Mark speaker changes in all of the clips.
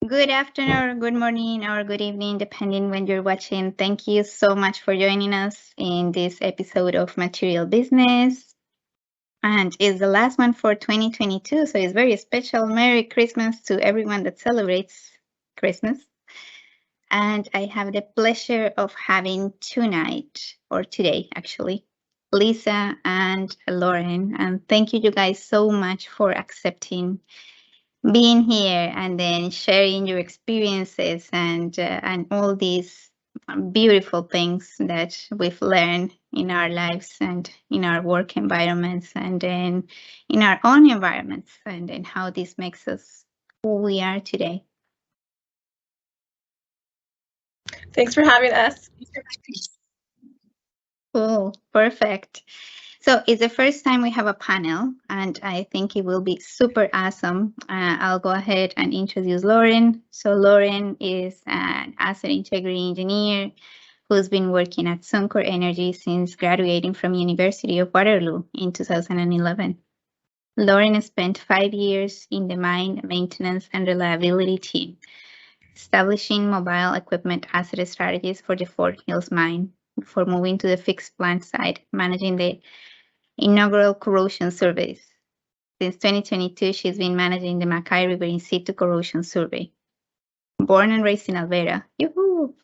Speaker 1: Good afternoon, or good morning, or good evening, depending when you're watching. Thank you so much for joining us in this episode of Material Business. And it's the last one for 2022, so it's very special. Merry Christmas to everyone that celebrates Christmas. And I have the pleasure of having today actually, Lisa and Lauren. And thank you guys so much for accepting being here and then sharing your experiences and all these beautiful things that we've learned in our lives and in our work environments and then in our own environments and then how this makes us who we are today.
Speaker 2: Thanks for having us.
Speaker 1: Cool, perfect. So it's the first time we have a panel, and I think it will be super awesome. I'll go ahead and introduce Lauren. So Lauren is an asset integrity engineer who's been working at Suncor Energy since graduating from University of Waterloo in 2011. Lauren spent 5 years in the mine maintenance and reliability team, establishing mobile equipment asset strategies for the Fort Hills mine before moving to the fixed plant side, managing the inaugural corrosion surveys. Since 2022, she's been managing the Mackay River in situ corrosion survey. Born and raised in Alberta, yoo-hoo!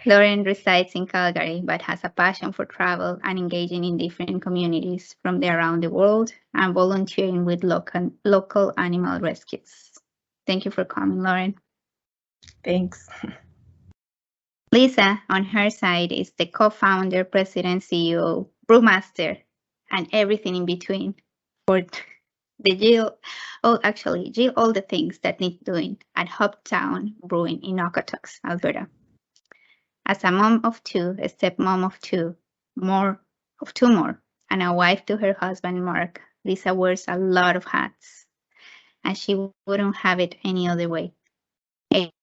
Speaker 1: Lauren resides in Calgary, but has a passion for travel and engaging in different communities from around the world and volunteering with local animal rescues. Thank you for coming, Lauren.
Speaker 2: Thanks.
Speaker 1: Lisa, on her side, is the co-founder, president, CEO, brewmaster, and everything in between for the Jill all the things that need doing at Town Brewing in Okotoks, Alberta. As a mom of two, a stepmom of two more, and a wife to her husband Mark, Lisa wears a lot of hats, and she wouldn't have it any other way.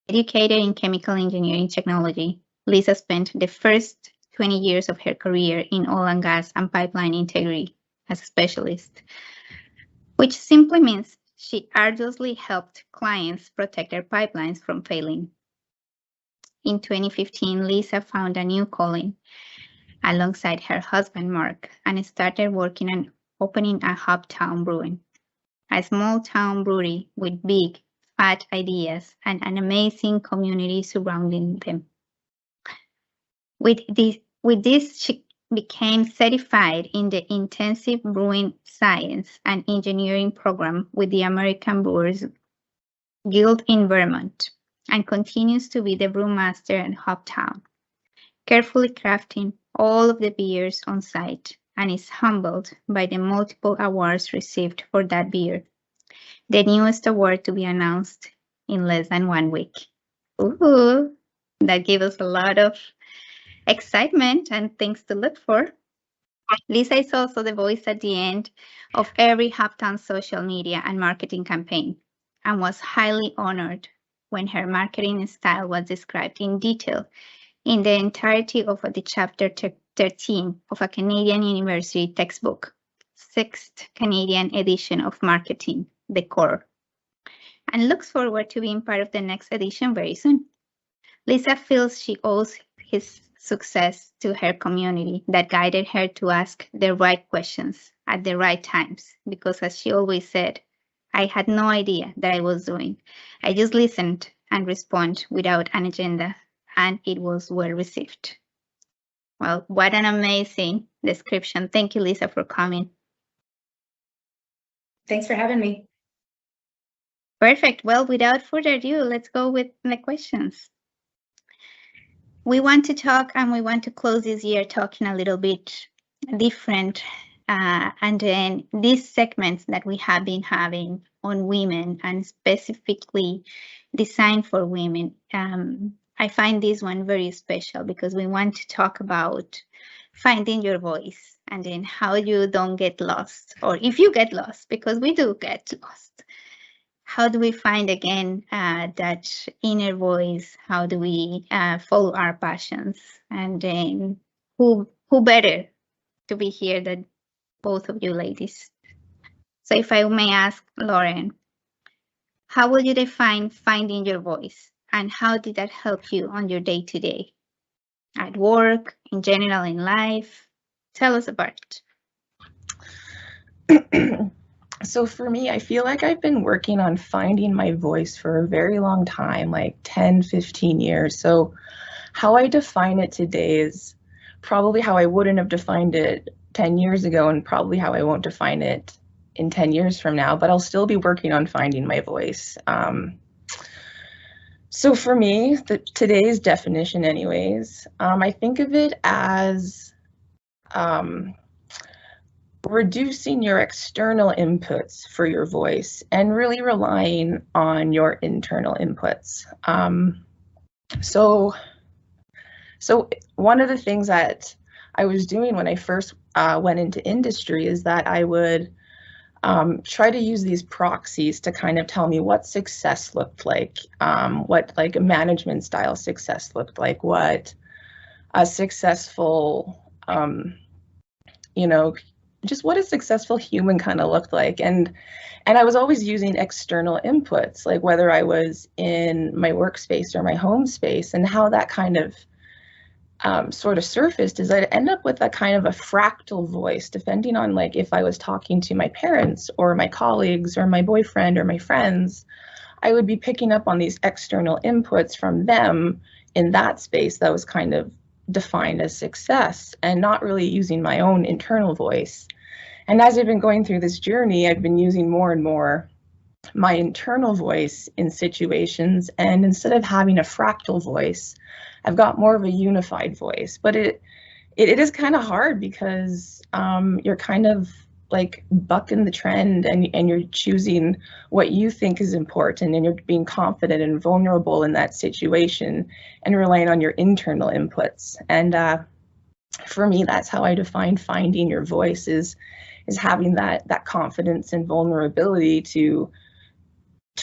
Speaker 1: Educated in chemical engineering technology, Lisa spent the first 20 years of her career in oil and gas and pipeline integrity as a specialist, which simply means she arduously helped clients protect their pipelines from failing. In 2015, Lisa found a new calling alongside her husband Mark and started working on opening a hub Town Brewing, a small town brewery with big, fat ideas and an amazing community surrounding them. With this, she became certified in the Intensive Brewing Science and Engineering program with the American Brewers Guild in Vermont and continues to be the brewmaster at Hoptown, carefully crafting all of the beers on site and is humbled by the multiple awards received for that beer, the newest award to be announced in less than 1 week. Ooh, that gave us a lot of excitement and things to look for. Lisa is also the voice at the end of every Hoptown social media and marketing campaign and was highly honored when her marketing style was described in detail in the entirety of the chapter 13 of a Canadian university textbook, 6th Canadian edition of Marketing, The Core, and looks forward to being part of the next edition very soon. Lisa feels she owes his success to her community that guided her to ask the right questions at the right times, because as she always said, I had no idea that I was doing. I just listened and respond without an agenda, and it was well received. Well, what an amazing description. Thank you, Lisa, for coming.
Speaker 2: Thanks for having me.
Speaker 1: Perfect. Well, without further ado, let's go with the questions. We want to talk and we want to close this year talking a little bit different. And then these segments that we have been having on women and specifically designed for women, I find this one very special because we want to talk about finding your voice and then how you don't get lost, or if you get lost, because we do get lost. How do we find again that inner voice? How do we follow our passions? And then who better to be here than both of you ladies? So if I may ask Lauren, How would you define finding your voice? And how did that help you on your day-to-day? At work, in general, in life? Tell us about
Speaker 2: it. So for me, I feel like I've been working on finding my voice for a very long time, like 10, 15 years. So how I define it today is probably how I wouldn't have defined it 10 years ago, and probably how I won't define it in 10 years from now, but I'll still be working on finding my voice. So for me, today's definition anyways, I think of it as reducing your external inputs for your voice and really relying on your internal inputs. So one of the things that I was doing when I first went into industry is that I would try to use these proxies to kind of tell me what success looked like, what like a management style success looked like, what a successful, just what a successful human kind of looked like. And I was always using external inputs, like whether I was in my workspace or my home space, and how that kind of sort of surfaced is I'd end up with a kind of a fractal voice, depending on like if I was talking to my parents or my colleagues or my boyfriend or my friends, I would be picking up on these external inputs from them in that space that was kind of defined as success, and not really using my own internal voice. And as I've been going through this journey, I've been using more and more my internal voice in situations, and instead of having a fractal voice, I've got more of a unified voice. But it is kind of hard because you're kind of like bucking the trend, and you're choosing what you think is important, and you're being confident and vulnerable in that situation and relying on your internal inputs. And for me, that's how I define finding your voice is having that confidence and vulnerability to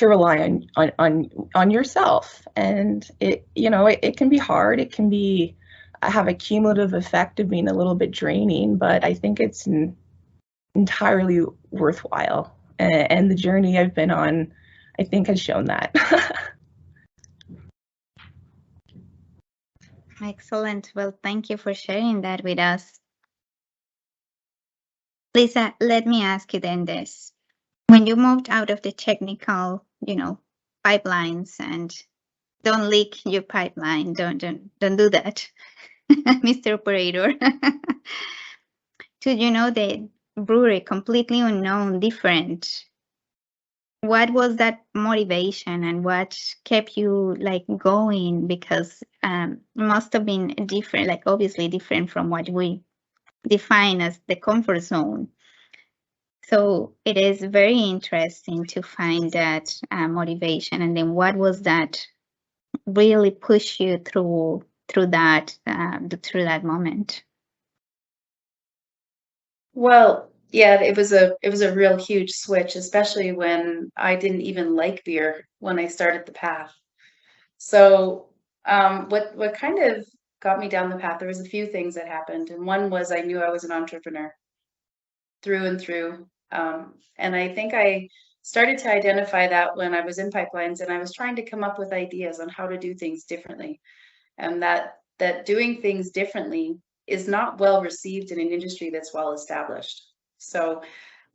Speaker 2: rely on yourself. And it can be hard. It can be have a cumulative effect of being a little bit draining, but I think it's entirely worthwhile. And the journey I've been on, I think, has shown that.
Speaker 1: Excellent. Well, thank you for sharing that with us. Lisa, let me ask you then this. When you moved out of the technical, pipelines, and don't leak your pipeline, don't do that, Mr. Operator. To, the brewery, completely unknown, different. What was that motivation, and what kept you like going? Because it must have been different, like obviously different from what we define as the comfort zone. So it is very interesting to find that motivation, and then what was that really push you through that moment?
Speaker 3: Well, yeah, it was a real huge switch, especially when I didn't even like beer when I started the path. So, what kind of got me down the path, there was a few things that happened, and one was I knew I was an entrepreneur through and through. And I think I started to identify that when I was in pipelines and I was trying to come up with ideas on how to do things differently, and that doing things differently is not well received in an industry that's well established. So,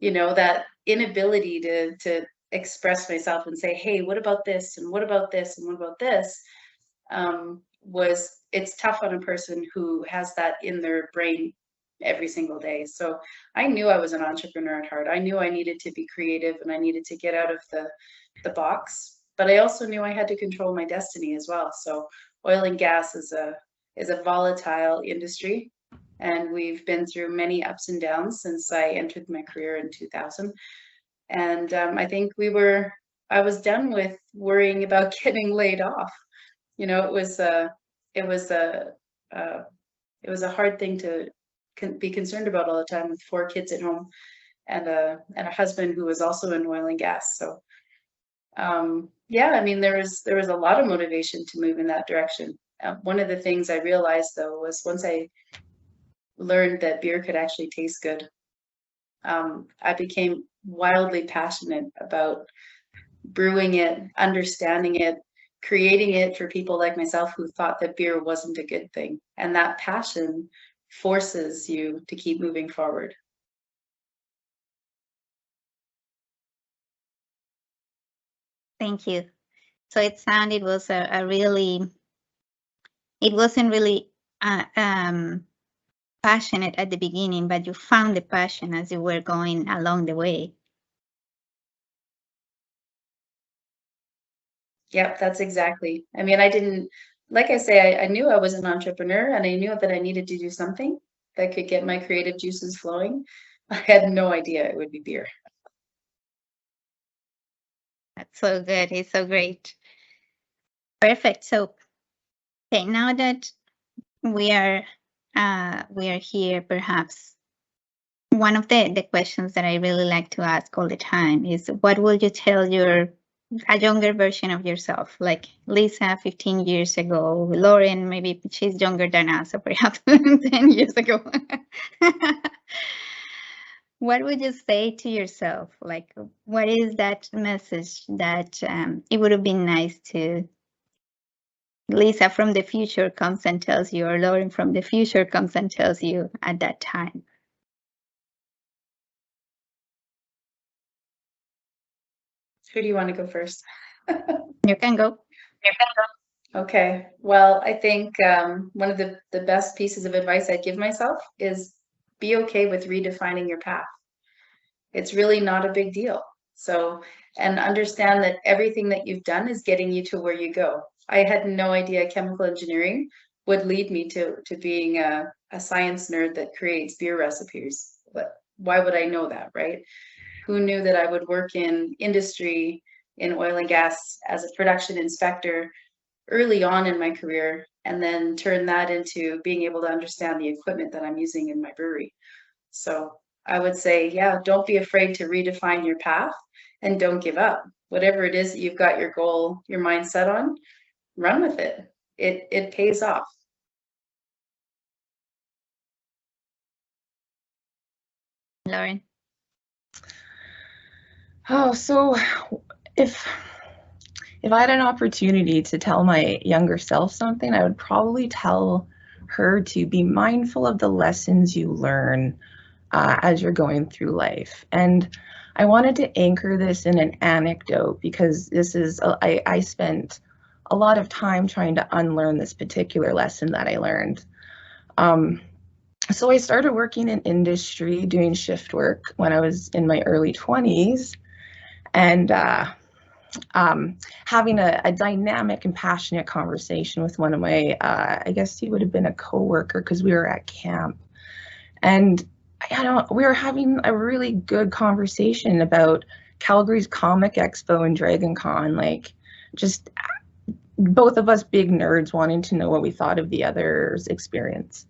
Speaker 3: that inability to express myself and say, hey, what about this? And what about this? And what about this? It's tough on a person who has that in their brain every single day. So I knew I was an entrepreneur at heart. I knew I needed to be creative and I needed to get out of the box, but I also knew I had to control my destiny as well. So oil and gas is a volatile industry, and we've been through many ups and downs since I entered my career in 2000. And I think I was done with worrying about getting laid off. It was a hard thing to be concerned about all the time, with 4 kids at home and a husband who was also in oil and gas. So yeah, I mean, there was a lot of motivation to move in that direction. One of the things I realized, though, was once I learned that beer could actually taste good, I became wildly passionate about brewing it, understanding it, creating it for people like myself who thought that beer wasn't a good thing. And that passion forces you to keep moving forward.
Speaker 1: Thank you. So it sounded was a really, it wasn't really passionate at the beginning, but you found the passion as you were going along the way.
Speaker 3: Yep, that's exactly. I mean, I didn't, like I say, I knew I was an entrepreneur and I knew that I needed to do something that could get my creative juices flowing. I had no idea it would be beer.
Speaker 1: That's so good. It's so great. Perfect. So, okay, now that we are here, perhaps one of the questions that I really like to ask all the time is, what would you tell a younger version of yourself, like Lisa 15 years ago, Lauren, maybe she's younger than us, so perhaps 10 years ago. What would you say to yourself? Like, what is that message that it would have been nice to Lisa from the future comes and tells you, or Lauren from the future comes and tells you at that time?
Speaker 3: Who do you want to go first?
Speaker 1: You can go.
Speaker 3: Okay. Well, I think one of the best pieces of advice I'd give myself is be okay with redefining your path. It's really not a big deal. So, and understand that everything that you've done is getting you to where you go. I had no idea chemical engineering would lead me to being a science nerd that creates beer recipes. But why would I know that, right? Who knew that I would work in industry, in oil and gas as a production inspector early on in my career, and then turn that into being able to understand the equipment that I'm using in my brewery. So I would say, yeah, don't be afraid to redefine your path and don't give up. Whatever it is that you've got your goal, your mind set on, run with it. It pays off.
Speaker 1: Lauren.
Speaker 2: Oh, so if I had an opportunity to tell my younger self something, I would probably tell her to be mindful of the lessons you learn as you're going through life. And I wanted to anchor this in an anecdote because this is, I spent a lot of time trying to unlearn this particular lesson that I learned. So I started working in industry, doing shift work when I was in my early 20s, and having a dynamic and passionate conversation with one of my, I guess he would have been a coworker because we were at camp. And we were having a really good conversation about Calgary's Comic Expo and Dragon Con, like just both of us big nerds wanting to know what we thought of the other's experience.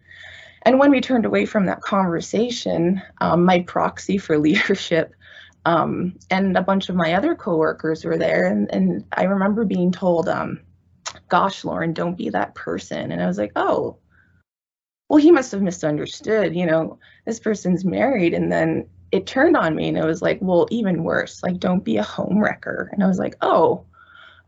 Speaker 2: And when we turned away from that conversation, my proxy for leadership and a bunch of my other coworkers were there. And I remember being told, gosh, Lauren, don't be that person. And I was like, oh, well, he must have misunderstood, this person's married. And then it turned on me and it was like, well, even worse, like, don't be a home wrecker. And I was like, oh,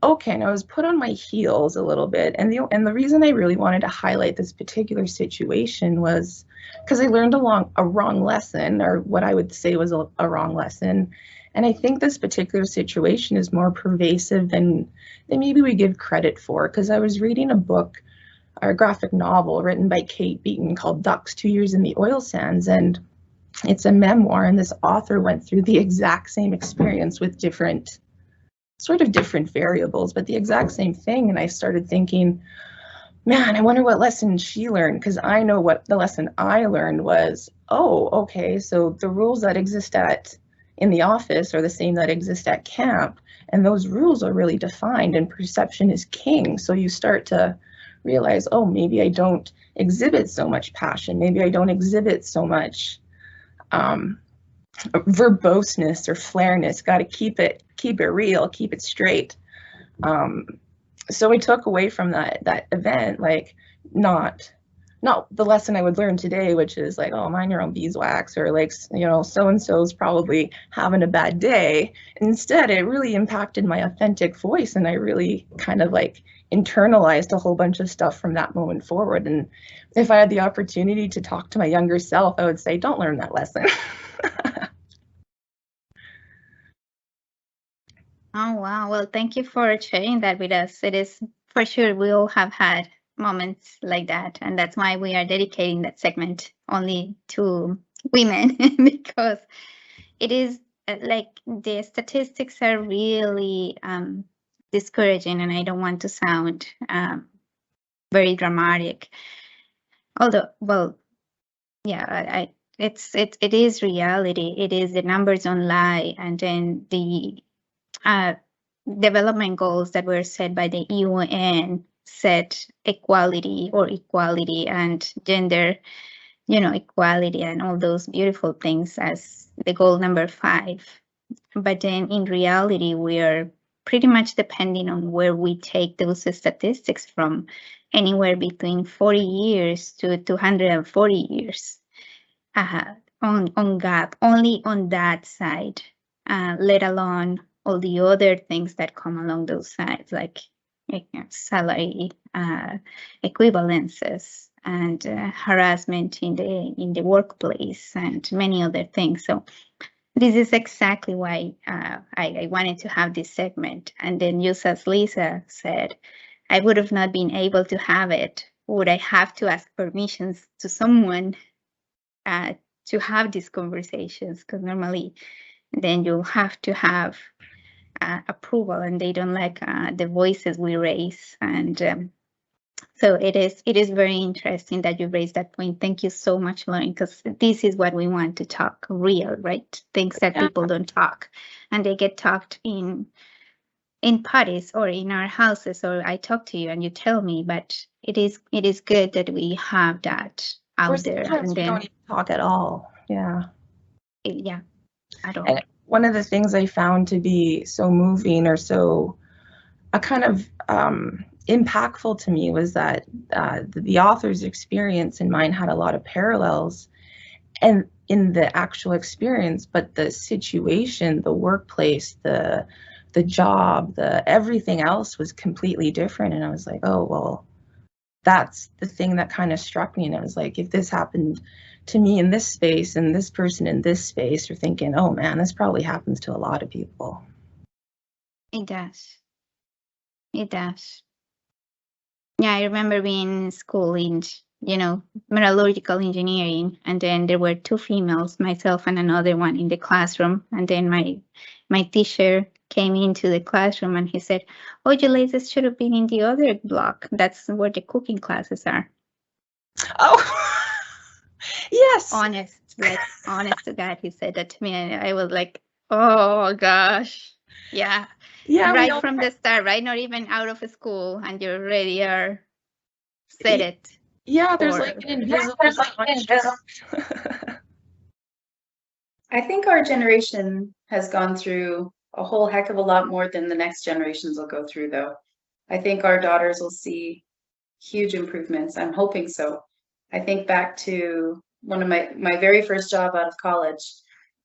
Speaker 2: okay. And I was put on my heels a little bit. And the reason I really wanted to highlight this particular situation was because I learned a wrong lesson, or what I would say was a wrong lesson. And I think this particular situation is more pervasive than maybe we give credit for, because I was reading a book, or a graphic novel written by Kate Beaton called Ducks, 2 Years in the Oil Sands. And it's a memoir, and this author went through the exact same experience with different variables, but the exact same thing. And I started thinking, man, I wonder what lesson she learned, because I know what the lesson I learned was, oh, okay, so the rules that exist in the office are the same that exist at camp, and those rules are really defined, and perception is king. So you start to realize, oh, maybe I don't exhibit so much passion, maybe I don't exhibit so much verboseness or flareness. Got to keep it real, keep it straight. So I took away from that event, like, not not the lesson I would learn today, which is like, oh, mind your own beeswax, or like, so-and-so's probably having a bad day. Instead, it really impacted my authentic voice, and I really kind of like internalized a whole bunch of stuff from that moment forward. And if I had the opportunity to talk to my younger self, I would say, don't learn that lesson.
Speaker 1: Oh, wow. Well, thank you for sharing that with us. It is for sure we all have had moments like that. And that's why we are dedicating that segment only to women because it is like the statistics are really discouraging, and I don't want to sound very dramatic. Although, well, yeah, it is reality. It is the numbers don't lie, and then the development goals that were set by the UN set equality and gender, equality and all those beautiful things as the goal number 5. But then in reality, we are pretty much depending on where we take those statistics from, anywhere between 40 years to 240 years on gap, only on that side, let alone all the other things that come along those sides, like salary equivalences and harassment in the workplace and many other things. So this is exactly why I wanted to have this segment. And then just as Lisa said, I would have not been able to have it. Would I have to ask permissions to someone to have these conversations? Because normally then you'll have to have approval, and they don't like the voices we raise. And so it is very interesting that you raised that point. Thank you so much, Lauren, because this is what we want to talk real, right? Things that people don't talk, and they get talked in parties or in our houses, or I talk to you and you tell me, but it is good that we have that out there.
Speaker 2: And then we don't even talk at all. Yeah.
Speaker 1: Yeah, at all.
Speaker 2: And one of the things I found to be so moving, or so a kind of impactful to me, was that the author's experience and mine had a lot of parallels, and in the actual experience, but the situation, the workplace, the job, everything else was completely different. And I was like, oh, well, that's the thing that kind of struck me. And I was like, if this happened to me in this space and this person in this space, you're thinking, oh man, this probably happens to a lot of people.
Speaker 1: It does. It does. Yeah, I remember being in school in, metallurgical engineering, and then there were 2 females, myself and another one, in the classroom. And then my teacher came into the classroom and he said, "Oh, you ladies should have been in the other block. That's where the cooking classes are."
Speaker 2: Oh, yes.
Speaker 1: Honest to God, he said that to me, and I was like, oh gosh, yeah.
Speaker 2: Yeah,
Speaker 1: right from the start, right? Not even out of school, and you already are said it.
Speaker 2: Yeah, there's like an invisible.
Speaker 3: I think our generation has gone through a whole heck of a lot more than the next generations will go through, though. I think our daughters will see huge improvements. I'm hoping so. I think back to one of my very first job out of college,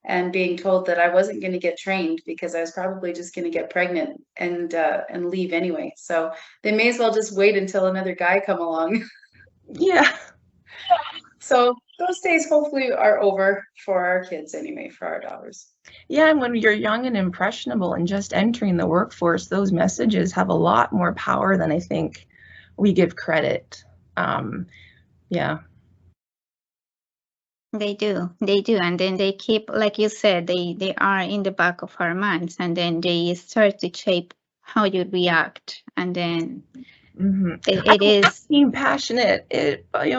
Speaker 3: and being told that I wasn't going to get trained because I was probably just going to get pregnant and leave anyway. So they may as well just wait until another guy come along.
Speaker 2: Yeah.
Speaker 3: So those days hopefully are over for our kids anyway, for our daughters.
Speaker 2: Yeah, and when you're young and impressionable and just entering the workforce, those messages have a lot more power than I think we give credit. Yeah.
Speaker 1: They do. And then they keep, like you said, they are in the back of our minds, and then they start to shape how you react. And then it is
Speaker 2: being passionate.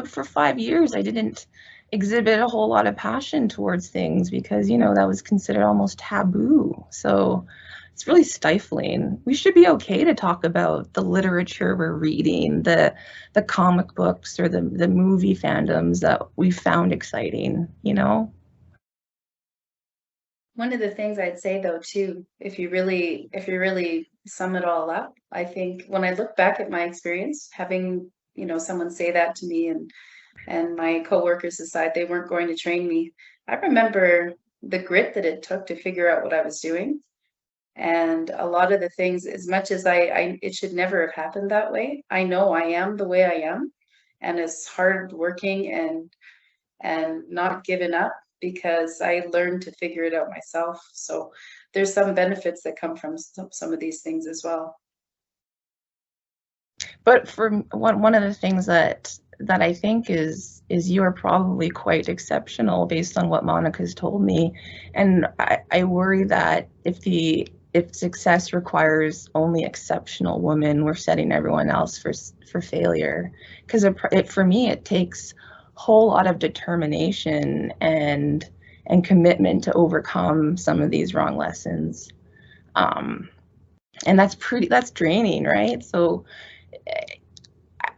Speaker 2: For 5 years, I didn't exhibit a whole lot of passion towards things because, that was considered almost taboo. So it's really stifling. We should be okay to talk about the literature we're reading, the comic books or the movie fandoms that we found exciting,
Speaker 3: One of the things I'd say though too, if you really sum it all up, I think when I look back at my experience, having, someone say that to me and And my coworkers decided they weren't going to train me. I remember the grit that it took to figure out what I was doing. And a lot of the things, as much as it should never have happened that way, I know I am the way I am, and as hard working and not giving up because I learned to figure it out myself. So there's some benefits that come from some of these things as well.
Speaker 2: But for one of the things that I think is you're probably quite exceptional based on what Monica's told me, and I worry that if success requires only exceptional women, we're setting everyone else for failure. Because for me, it takes a whole lot of determination and commitment to overcome some of these wrong lessons, and that's draining, right? So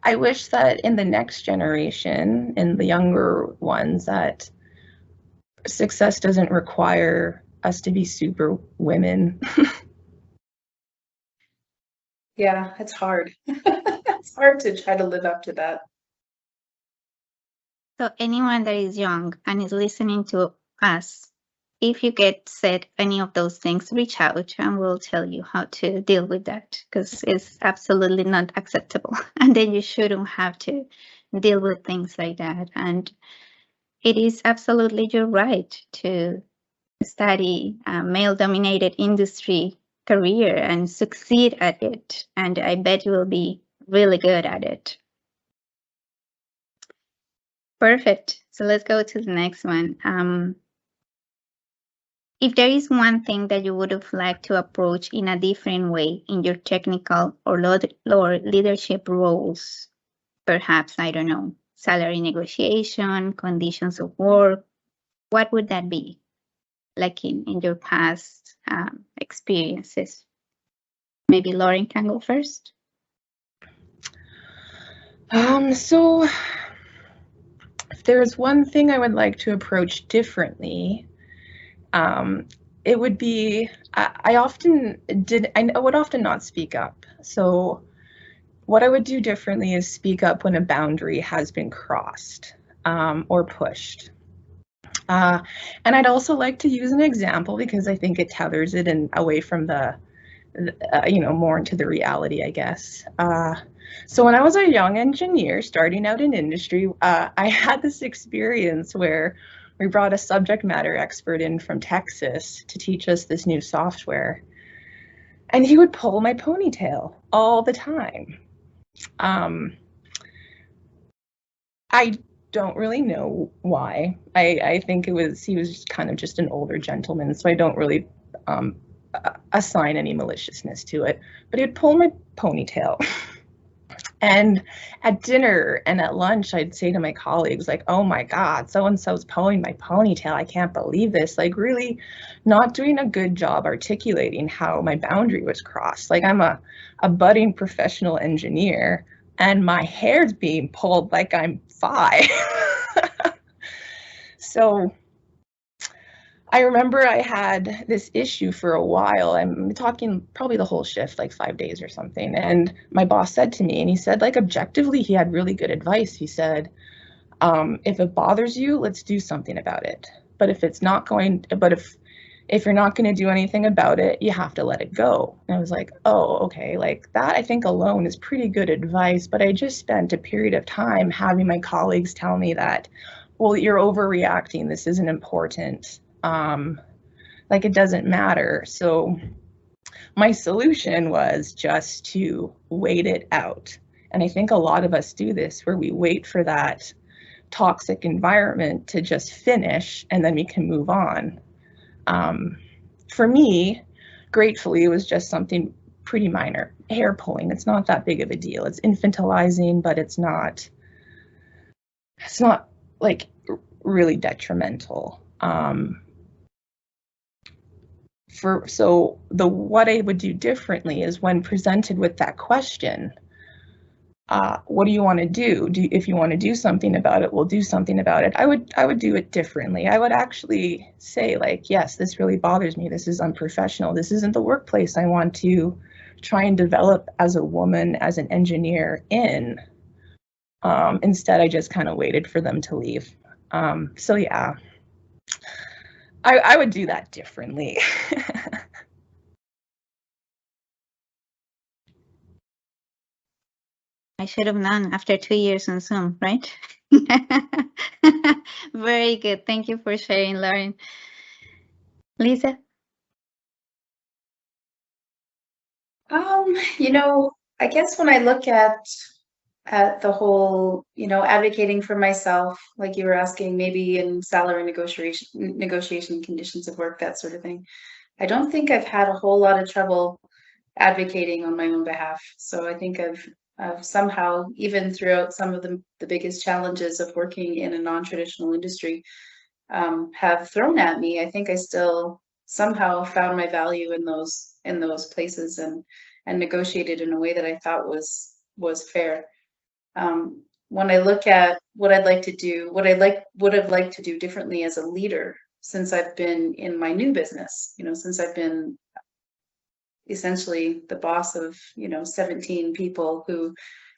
Speaker 2: I wish that in the next generation, in the younger ones, that success doesn't require us to be super women.
Speaker 3: Yeah, it's hard. It's hard to try to live up to that.
Speaker 1: So anyone that is young and is listening to us, if you get said any of those things, reach out and we'll tell you how to deal with that, because it's absolutely not acceptable. And then you shouldn't have to deal with things like that. And it is absolutely your right to study a male-dominated industry career and succeed at it. And I bet you will be really good at it. Perfect. So let's go to the next one. If there is one thing that you would have liked to approach in a different way in your technical or leadership roles, perhaps, I don't know, salary negotiation, conditions of work, what would that be? Like in your past experiences? Maybe Lauren can go first.
Speaker 2: So if there's one thing I would like to approach differently, it would be, I would often not speak up. So what I would do differently is speak up when a boundary has been crossed or pushed. And I'd also like to use an example because I think it tethers it away from the more into the reality, I guess. So when I was a young engineer starting out in industry, I had this experience where we brought a subject matter expert in from Texas to teach us this new software. And he would pull my ponytail all the time. I don't really know why. I think he was kind of just an older gentleman, so I don't really assign any maliciousness to it. But he'd pull my ponytail. And at dinner and at lunch, I'd say to my colleagues, like, oh my God, so-and-so's pulling my ponytail. I can't believe this. Like, really not doing a good job articulating how my boundary was crossed. Like, I'm a budding professional engineer and my hair's being pulled like I'm 5. So I remember I had this issue for a while. I'm talking probably the whole shift, like 5 days or something. And my boss said to me, and he said, like, objectively, he had really good advice. He said, if it bothers you, let's do something about it. But if it's not going, if you're not going to do anything about it, you have to let it go. And I was like, oh, okay, like that I think alone is pretty good advice. But I just spent a period of time having my colleagues tell me that, well, you're overreacting. This isn't important. Like it doesn't matter. So my solution was just to wait it out. And I think a lot of us do this where we wait for that toxic environment to just finish and then we can move on. For me, gratefully, it was just something pretty minor, hair pulling. It's not that big of a deal. It's infantilizing, but it's not like really detrimental. So what I would do differently is when presented with that question, what do you want to do? If you want to do something about it, we'll do something about it. I would do it differently. I would actually say, like, yes, this really bothers me. This is unprofessional. This isn't the workplace I want to try and develop as a woman, as an engineer in. Instead, I just kind of waited for them to leave. So yeah, I would do that differently.
Speaker 1: I should have known after 2 years on Zoom, right? Very good. Thank you for sharing, Lauren. Lisa?
Speaker 3: You know, I guess when I look at the whole, you know, advocating for myself, like you were asking, maybe in salary negotiation conditions of work, that sort of thing. I don't think I've had a whole lot of trouble advocating on my own behalf. So I think I've somehow, even throughout some of the biggest challenges of working in a non-traditional industry, have thrown at me, I think I still somehow found my value in those places and negotiated in a way that I thought was fair. When I look at what I'd like to do, would have liked to do differently as a leader since I've been in my new business, you know, since I've been essentially the boss of, you know, 17 people who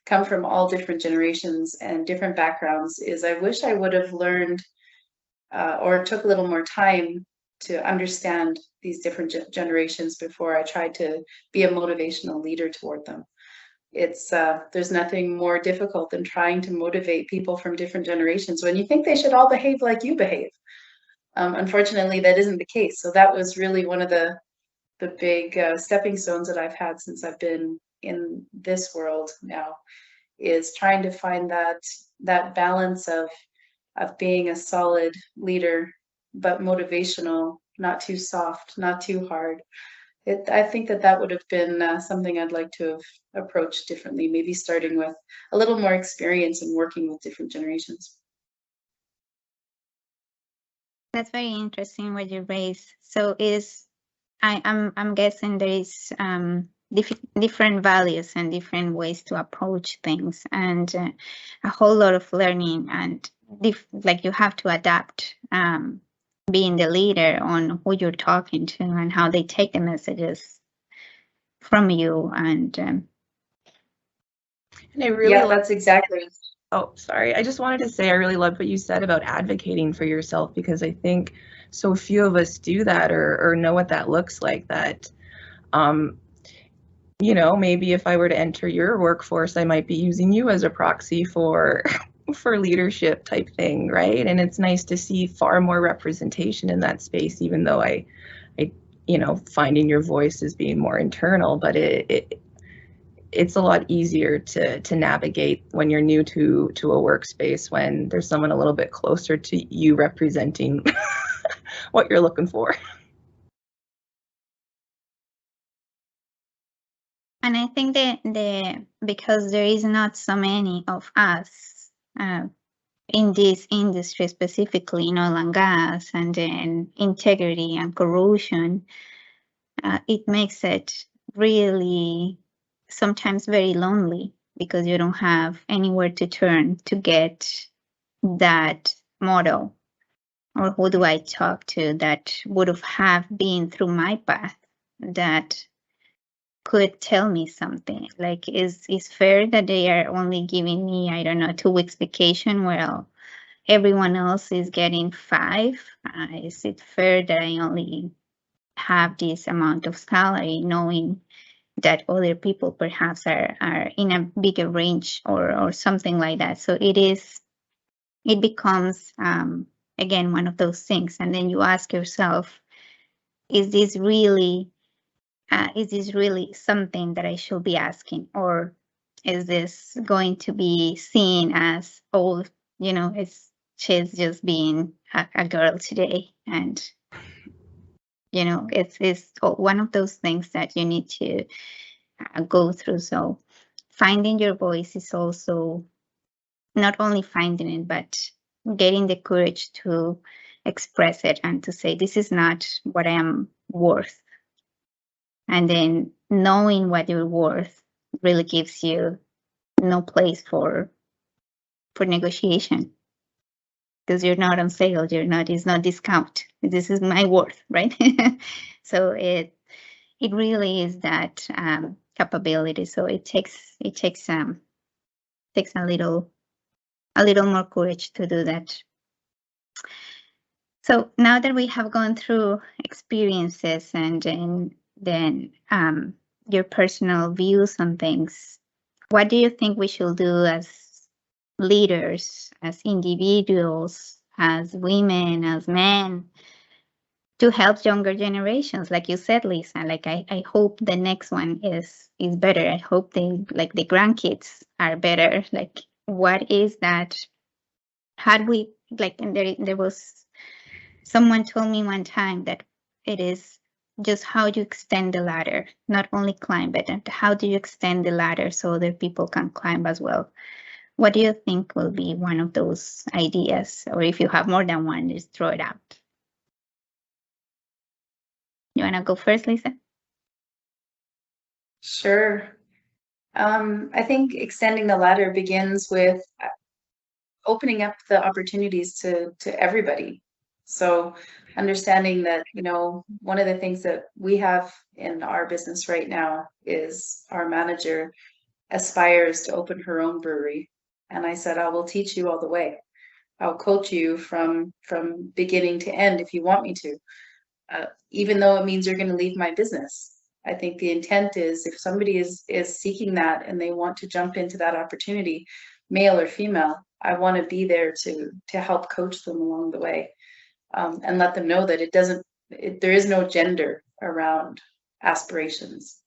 Speaker 3: come from all different generations and different backgrounds, is I wish I would have learned or took a little more time to understand these different generations before I tried to be a motivational leader toward them. It's there's nothing more difficult than trying to motivate people from different generations when you think they should all behave like you behave. Unfortunately, that isn't the case. So that was really one of the big stepping stones that I've had since I've been in this world now, is trying to find that balance of being a solid leader, but motivational, not too soft, not too hard. I think that would have been something I'd like to have approached differently, maybe starting with a little more experience in working with different generations.
Speaker 1: That's very interesting what you raised. So I'm guessing there is different values and different ways to approach things, and a whole lot of learning, and like you have to adapt, being the leader on who you're talking to and how they take the messages from you. And
Speaker 2: I really
Speaker 3: yeah, that's exactly.
Speaker 2: Oh, sorry. I just wanted to say I really loved what you said about advocating for yourself, because I think so few of us do that or know what that looks like. That, you know, maybe if I were to enter your workforce, I might be using you as a proxy for for leadership type thing, right? And it's nice to see far more representation in that space, even though I you know, finding your voice as being more internal, but it's a lot easier to navigate when you're new to a workspace, when there's someone a little bit closer to you representing what you're looking for.
Speaker 1: And I think that because there is not so many of us in this industry, specifically in oil and gas, and then integrity and corrosion, it makes it really sometimes very lonely, because you don't have anywhere to turn to get that model, or who do I talk to that would have been through my path, that could tell me something. Like, is fair that they are only giving me, I don't know, 2 weeks vacation while everyone else is getting 5? Is it fair that I only have this amount of salary, knowing that other people perhaps are in a bigger range, or something like that? So it becomes again one of those things, and then you ask yourself, is this really something that I should be asking, or is this going to be seen as, oh, you know, she's just being a girl today? And you know, it's one of those things that you need to go through. So finding your voice is also not only finding it, but getting the courage to express it and to say, this is not what I am worth. And then knowing what you're worth really gives you no place for negotiation, because you're not on sale, it's not discount. This is my worth, right? So it really is that capability. So it takes a little a little more courage to do that. So now that we have gone through experiences and then your personal views on things, what do you think we should do as leaders, as individuals, as women, as men, to help younger generations? Like you said, Lisa, like I hope the next one is better. I hope they, like, the grandkids are better. Like, what is that? How do we, like, and there was someone told me one time that it is just how you extend the ladder, not only climb it, and how do you extend the ladder so other people can climb as well. What do you think will be one of those ideas? Or if you have more than one, just throw it out. You want to go first, Lisa?
Speaker 3: Sure. I think extending the ladder begins with opening up the opportunities to everybody. So understanding that, you know, one of the things that we have in our business right now is our manager aspires to open her own brewery. And I said, I will teach you all the way. I'll coach you from beginning to end if you want me to, even though it means you're going to leave my business. I think the intent is if somebody is seeking that and they want to jump into that opportunity, male or female, I want to be there to help coach them along the way, and let them know that there is no gender around aspirations.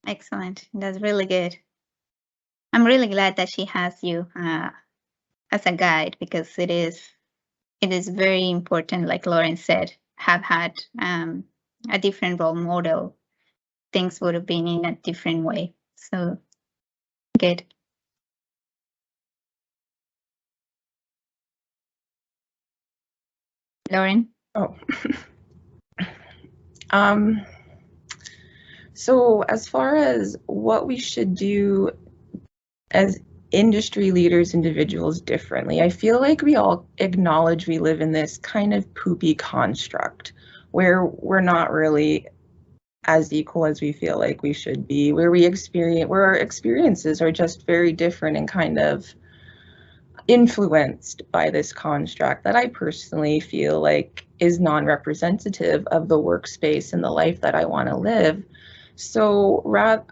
Speaker 1: Excellent. That's really good. I'm really glad that she has you as a guide, because it is very important, like Lauren said, have had a different role model. Things would have been in a different way. So good. Lauren?
Speaker 2: Oh. So as far as what we should do as industry leaders, individuals differently, I feel like we all acknowledge we live in this kind of poopy construct where we're not really as equal as we feel like we should be, where our experiences are just very different and kind of influenced by this construct that I personally feel like is non-representative of the workspace and the life that I want to live. So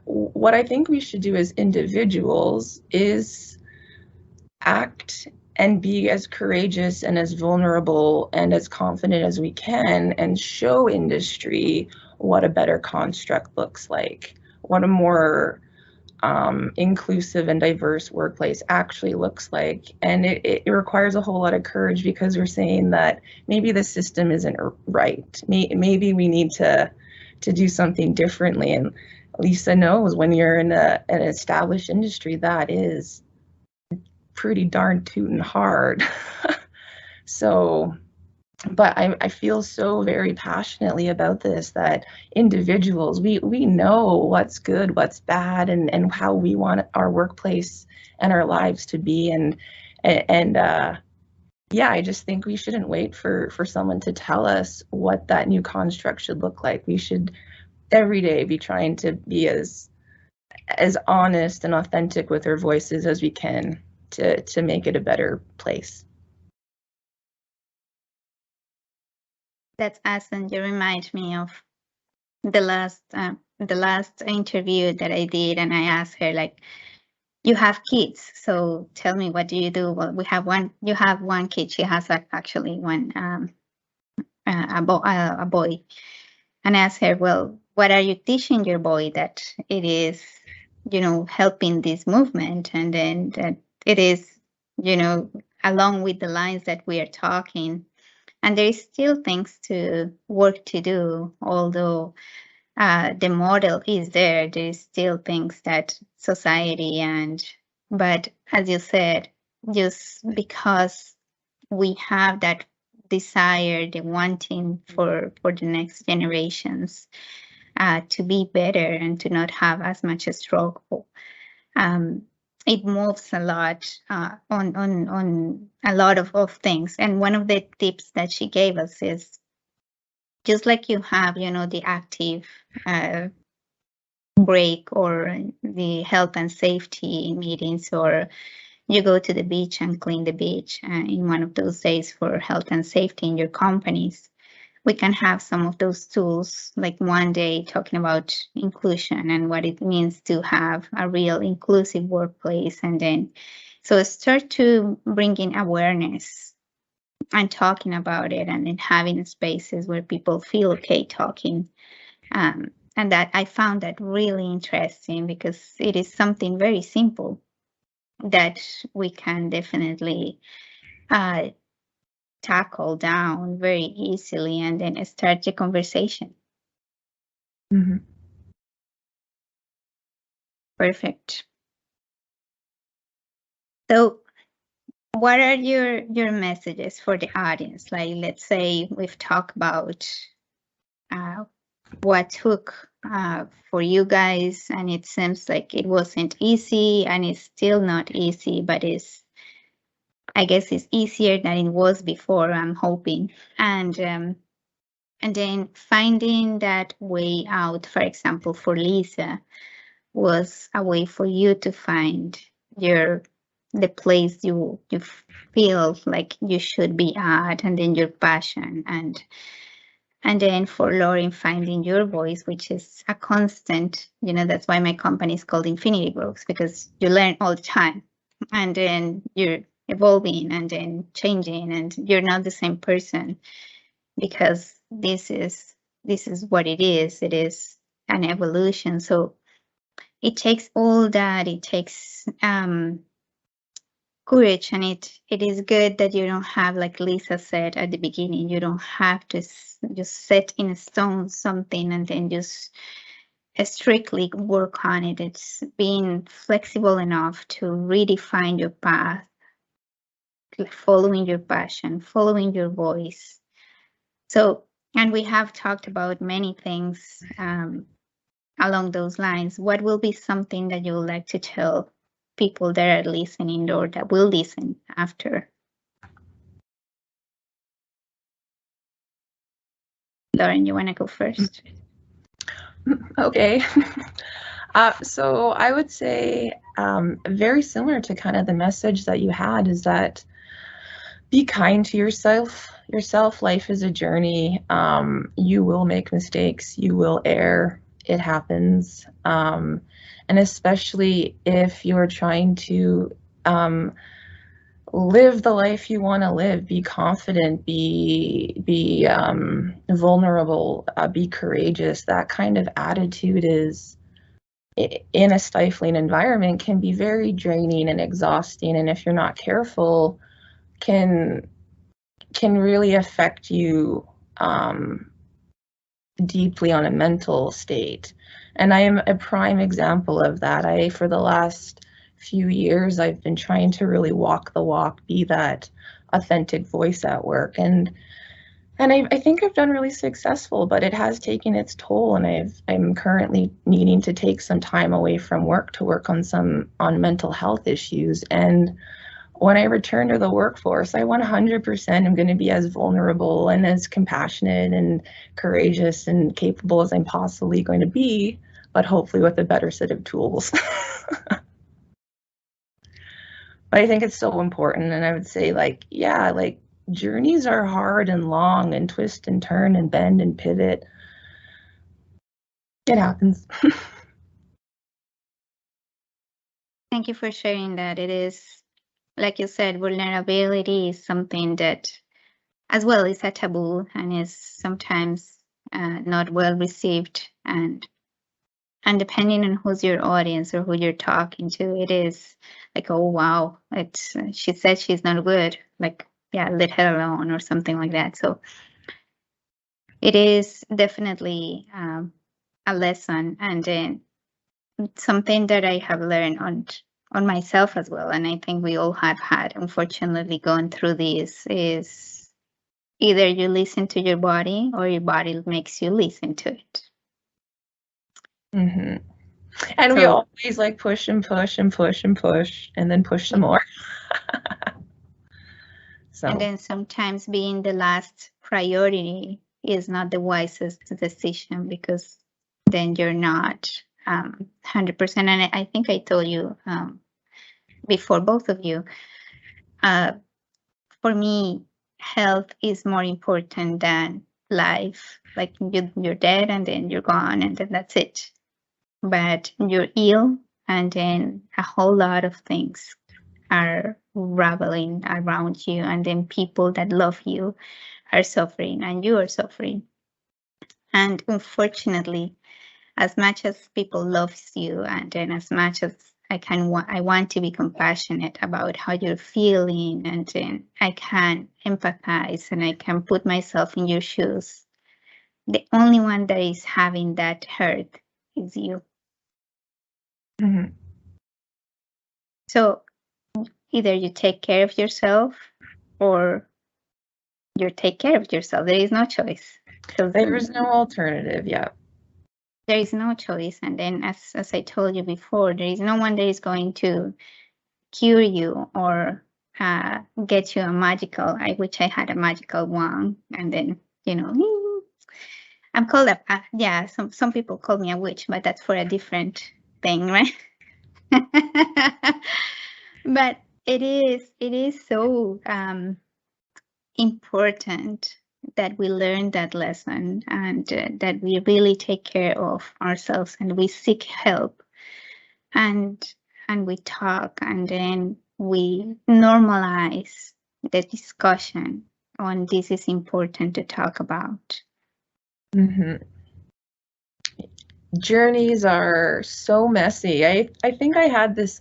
Speaker 2: what I think we should do as individuals is act and be as courageous and as vulnerable and as confident as we can, and show industry what a better construct looks like, what a more inclusive and diverse workplace actually looks like. And it requires a whole lot of courage, because we're saying that maybe the system isn't right. Maybe we need to do something differently. And Lisa knows when you're in an established industry, that is pretty darn tootin' hard. So, but I feel so very passionately about this, that individuals, we know what's good, what's bad, and how we want our workplace and our lives to be. And yeah, I just think we shouldn't wait for someone to tell us what that new construct should look like. We should every day be trying to be as honest and authentic with our voices as we can to make it a better place.
Speaker 1: That's awesome. You remind me of the last interview that I did, and I asked her, like, you have kids, so tell me, what do you do? Well, you have one kid. She has actually one, a boy. And I asked her, well, what are you teaching your boy that it is, helping this movement? And then that it is, along with the lines that we are talking. And there is still things to work to do, although the model is there. There is still things that society but as you said, just because we have that desire, the wanting for the next generations to be better and to not have as much a struggle. It moves a lot on a lot of things. And one of the tips that she gave us is, just like you have, the active break or the health and safety meetings, or you go to the beach and clean the beach in one of those days for health and safety in your companies. We can have some of those tools, like one day talking about inclusion and what it means to have a real inclusive workplace. And then, so start to bring in awareness and talking about it, and then having spaces where people feel okay talking. And that I found that really interesting, because it is something very simple that we can definitely tackle down very easily and then start the conversation.
Speaker 2: Mhm.
Speaker 1: Perfect. So what are your messages for the audience? Like, let's say we've talked about what took for you guys, and it seems like it wasn't easy, and it's still not easy, but I guess it's easier than it was before, I'm hoping. And then finding that way out, for example, for Lisa, was a way for you to find the place you feel like you should be at, and then your passion, and then for Lauren, finding your voice, which is a constant. That's why my company is called Infinity Growth, because you learn all the time, and then you're evolving and then changing, and you're not the same person, because this is what it is. It is an evolution. So it takes all that. It takes courage, and it is good that you don't have, like Lisa said at the beginning, you don't have to just set in stone something and then just strictly work on it. It's being flexible enough to redefine your path, following your passion, following your voice. So, and we have talked about many things along those lines. What will be something that you would like to tell people that are listening or that will listen after? Lauren, you want to go first?
Speaker 2: Okay. So I would say very similar to kind of the message that you had, is that be kind to yourself. Life is a journey. You will make mistakes. You will err. It happens. And especially if you're trying to live the life you want to live, be confident, be vulnerable, be courageous. That kind of attitude is, in a stifling environment, can be very draining and exhausting, and if you're not careful, can really affect you deeply on a mental state. And I am a prime example of that. For the last few years, I've been trying to really walk the walk, be that authentic voice at work, and I think I've done really successful, but it has taken its toll, and I'm currently needing to take some time away from work to work on mental health issues. And when I return to the workforce, I 100% am going to be as vulnerable and as compassionate and courageous and capable as I'm possibly going to be, but hopefully with a better set of tools. But I think it's so important, and I would say, journeys are hard and long and twist and turn and bend and pivot. It happens.
Speaker 1: Thank you for sharing that. It is, like you said, vulnerability is something that, as well, is a taboo and is sometimes not well received. And depending on who's your audience or who you're talking to, it is like, oh wow, she said she's not good. Like, yeah, let her alone or something like that. So it is definitely a lesson, and then something that I have learned on myself as well. And I think we all have had, unfortunately, gone through this, is either you listen to your body or your body makes you listen to it.
Speaker 2: Mm-hmm. And we always push and push and push and push and then push some more.
Speaker 1: And then sometimes being the last priority is not the wisest decision, because then you're not 100%. And I think I told you before, both of you, for me, health is more important than life. Like you're dead and then you're gone and then that's it. But you're ill and then a whole lot of things are raveling around you, and then people that love you are suffering and you are suffering. And unfortunately, as much as people loves you, and then as much as I want to be compassionate about how you're feeling, and then I can empathize and I can put myself in your shoes. The only one that is having that hurt is you.
Speaker 2: Mm-hmm.
Speaker 1: So either you take care of yourself or you take care of yourself. There is no choice.
Speaker 2: There is no alternative. Yeah.
Speaker 1: There is no choice. And then as I told you before, there is no one that is going to cure you or get you a magical, I wish I had a magical wand. And then, I'm called some people call me a witch, but that's for a different thing, right? But it is so important that we learn that lesson, and that we really take care of ourselves and we seek help, and we talk, and then we normalize the discussion on this is important to talk about.
Speaker 2: Mm-hmm. Journeys are so messy. I think I had this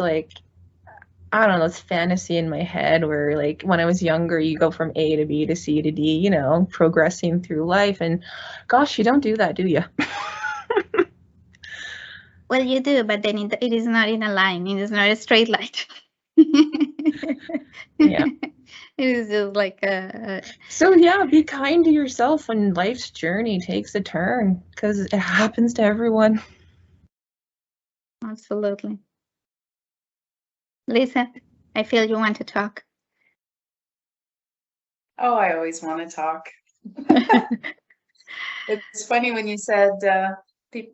Speaker 2: I don't know, this fantasy in my head where when I was younger, you go from A to B to C to D, progressing through life. And gosh, you don't do that, do you?
Speaker 1: Well, you do, but then it is not in a line. It is not a straight line.
Speaker 2: Yeah.
Speaker 1: It is just like a...
Speaker 2: So yeah, be kind to yourself when life's journey takes a turn, because it happens to everyone.
Speaker 1: Absolutely. Lisa, I feel you want to talk.
Speaker 3: Oh, I always want to talk. It's funny when you said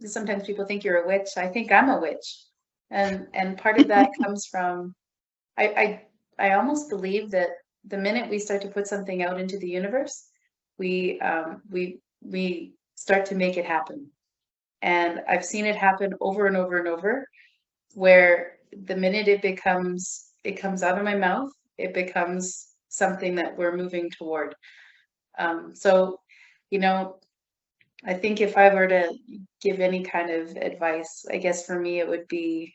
Speaker 3: sometimes people think you're a witch. I think I'm a witch, and part of that comes from I almost believe that the minute we start to put something out into the universe, we start to make it happen. And I've seen it happen over and over and over, where the minute it comes out of my mouth, it becomes something that we're moving toward. So, I think if I were to give any kind of advice, I guess for me it would be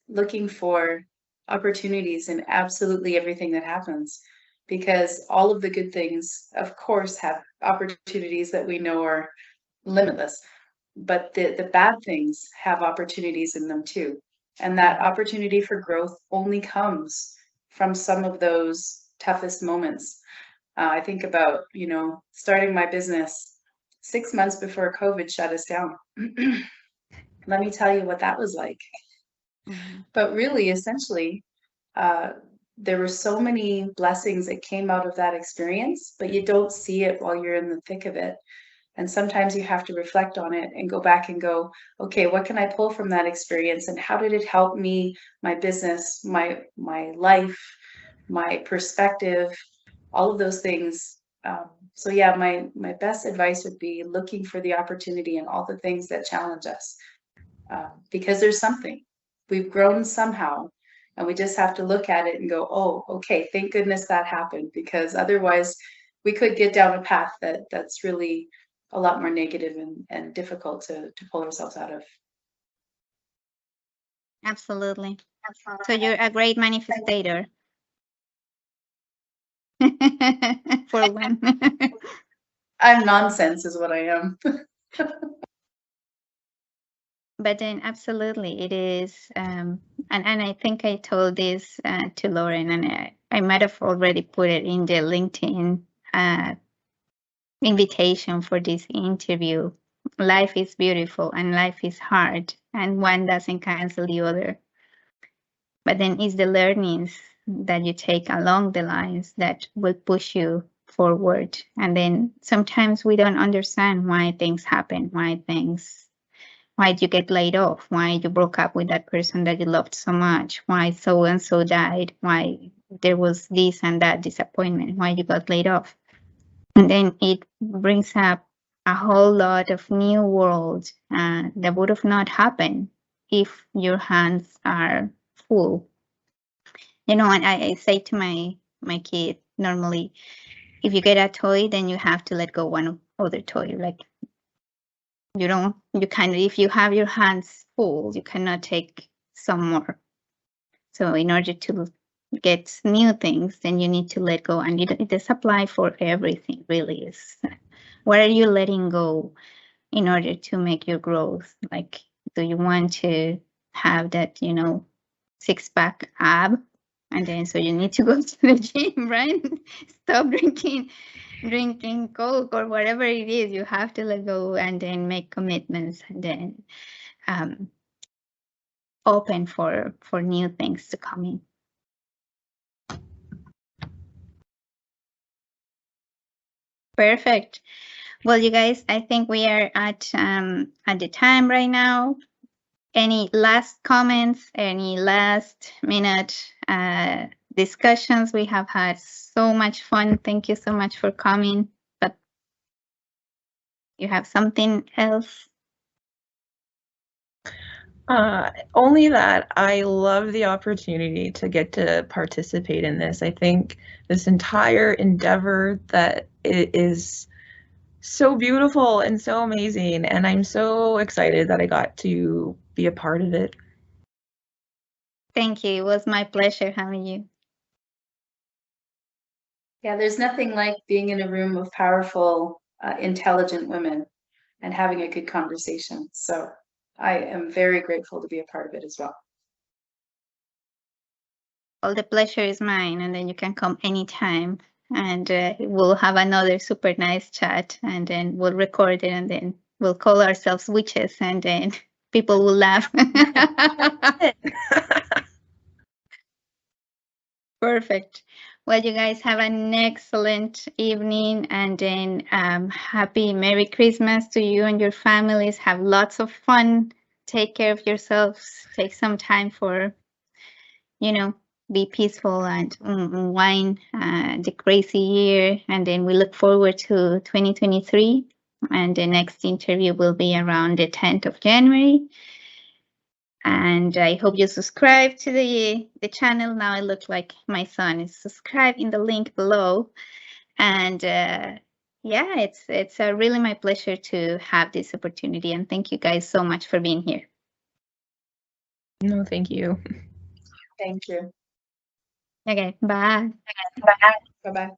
Speaker 3: looking for opportunities in absolutely everything that happens, because all of the good things, of course, have opportunities that we know are limitless, but the bad things have opportunities in them too. And that opportunity for growth only comes from some of those toughest moments. I think about, starting my business 6 months before COVID shut us down. Let me tell you what that was like. Mm-hmm. But really, essentially, there were so many blessings that came out of that experience, but you don't see it while you're in the thick of it. And sometimes you have to reflect on it and go back and go, okay, what can I pull from that experience? And how did it help me, my business, my life, my perspective, all of those things. So yeah, my best advice would be looking for the opportunity in all the things that challenge us, because there's something. We've grown somehow, and we just have to look at it and go, oh, okay, thank goodness that happened, because otherwise we could get down a path that's really a lot more negative and difficult to pull ourselves out of.
Speaker 1: Absolutely. So you're a great manifestator. For one.
Speaker 3: I'm nonsense is what I am.
Speaker 1: But then absolutely it is, and I think I told this to Lauren, and I might have already put it in the LinkedIn invitation for this interview. Life is beautiful and life is hard, and one doesn't cancel the other. But then it's the learnings that you take along the lines that will push you forward. And then sometimes we don't understand why things happen, why things why you get laid off, why you broke up with that person that you loved so much, why so and so died, why there was this and that disappointment, why you got laid off. And then it brings up a whole lot of new worlds that would have not happened if your hands are full. And I say to my kid normally, if you get a toy, then you have to let go one other toy. Like if you have your hands full, you cannot take some more. So in order to get new things, then you need to let go. And it does apply for everything, really. Is what are you letting go in order to make your growth? Like, do you want to have that, 6-pack ab? And then so you need to go to the gym, right? Stop drinking Coke or whatever it is. You have to let go and then make commitments and then open for new things to come in. Perfect. Well, you guys, I think we are at the time right now. Any last comments? Any last minute discussions? We have had so much fun. Thank you so much for coming. But you have something else?
Speaker 2: Only that I love the opportunity to get to participate in this. I think this entire endeavor that it is so beautiful and so amazing, and I'm so excited that I got to be a part of it.
Speaker 1: Thank you. It was my pleasure having you.
Speaker 3: Yeah, there's nothing like being in a room of powerful, intelligent women and having a good conversation. So I am very grateful to be a part of it as well.
Speaker 1: All the pleasure is mine, and then you can come anytime, and we'll have another super nice chat, and then we'll record it, and then we'll call ourselves witches, and then people will laugh. Perfect. Well, you guys have an excellent evening, and then happy Merry Christmas to you and your families. Have lots of fun. Take care of yourselves. Take some time for, be peaceful and unwind the crazy year. And then we look forward to 2023. And the next interview will be around the 10th of January. And I hope you subscribe to the channel. Now it looks like my son is subscribed in the link below. And yeah, it's really my pleasure to have this opportunity. And thank you guys so much for being here.
Speaker 2: No, thank you.
Speaker 3: Thank you.
Speaker 1: Okay, bye.
Speaker 3: Bye-bye.